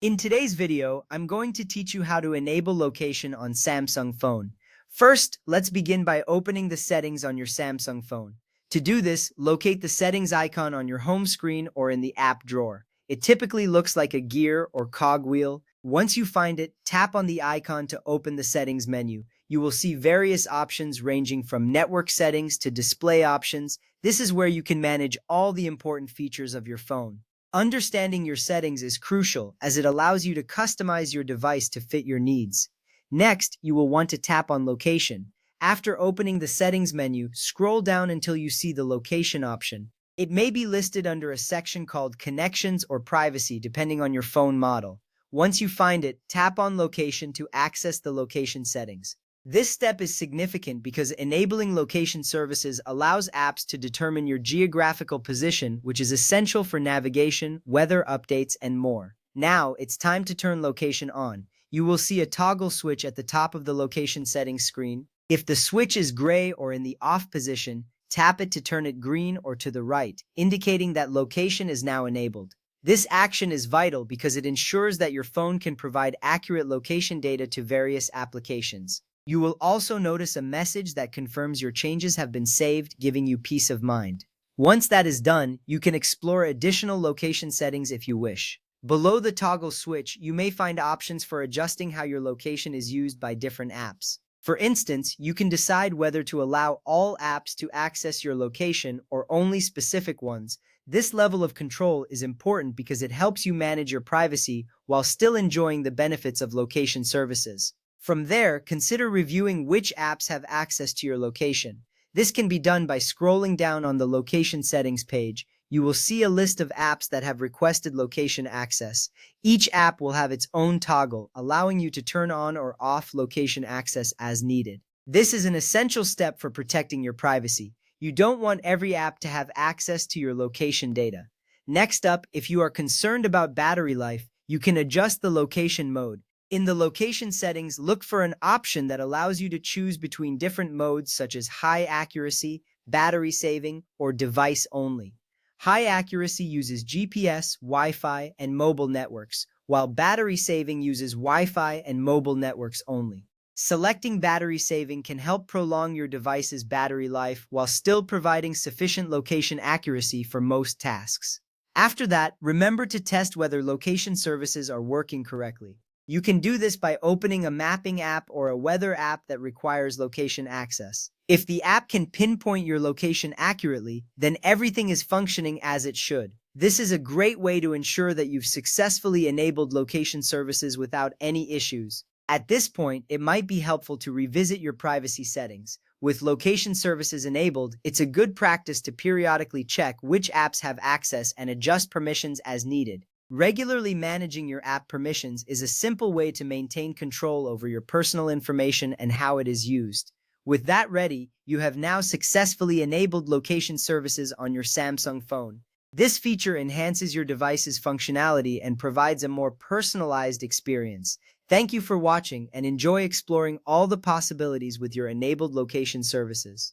In today's video, I'm going to teach you how to enable location on Samsung phone. First, let's begin by opening the settings on your Samsung phone. To do this, locate the settings icon on your home screen or in the app drawer. It typically looks like a gear or cogwheel. Once you find it, tap on the icon to open the settings menu. You will see various options ranging from network settings to display options. This is where you can manage all the important features of your phone. Understanding your settings is crucial as it allows you to customize your device to fit your needs. Next, you will want to tap on Location. After opening the settings menu, scroll down until you see the location option. It may be listed under a section called Connections or Privacy depending on your phone model. Once you find it, tap on Location to access the location settings. This step is significant because enabling location services allows apps to determine your geographical position, which is essential for navigation, weather updates, and more. Now, it's time to turn location on. You will see a toggle switch at the top of the location settings screen. If the switch is gray or in the off position, tap it to turn it green or to the right, indicating that location is now enabled. This action is vital because it ensures that your phone can provide accurate location data to various applications. You will also notice a message that confirms your changes have been saved, giving you peace of mind. Once that is done, you can explore additional location settings if you wish. Below the toggle switch, you may find options for adjusting how your location is used by different apps. For instance, you can decide whether to allow all apps to access your location or only specific ones. This level of control is important because it helps you manage your privacy while still enjoying the benefits of location services. From there, consider reviewing which apps have access to your location. This can be done by scrolling down on the location settings page. You will see a list of apps that have requested location access. Each app will have its own toggle, allowing you to turn on or off location access as needed. This is an essential step for protecting your privacy. You don't want every app to have access to your location data. Next up, if you are concerned about battery life, you can adjust the location mode. In the location settings, look for an option that allows you to choose between different modes such as high accuracy, battery saving, or device only. High accuracy uses GPS, Wi-Fi, and mobile networks, while battery saving uses Wi-Fi and mobile networks only. Selecting battery saving can help prolong your device's battery life while still providing sufficient location accuracy for most tasks. After that, remember to test whether location services are working correctly. You can do this by opening a mapping app or a weather app that requires location access. If the app can pinpoint your location accurately, then everything is functioning as it should. This is a great way to ensure that you've successfully enabled location services without any issues. At this point, it might be helpful to revisit your privacy settings. With location services enabled, it's a good practice to periodically check which apps have access and adjust permissions as needed. Regularly managing your app permissions is a simple way to maintain control over your personal information and how it is used. With that ready, you have now successfully enabled location services on your Samsung phone. This feature enhances your device's functionality and provides a more personalized experience. Thank you for watching and enjoy exploring all the possibilities with your enabled location services.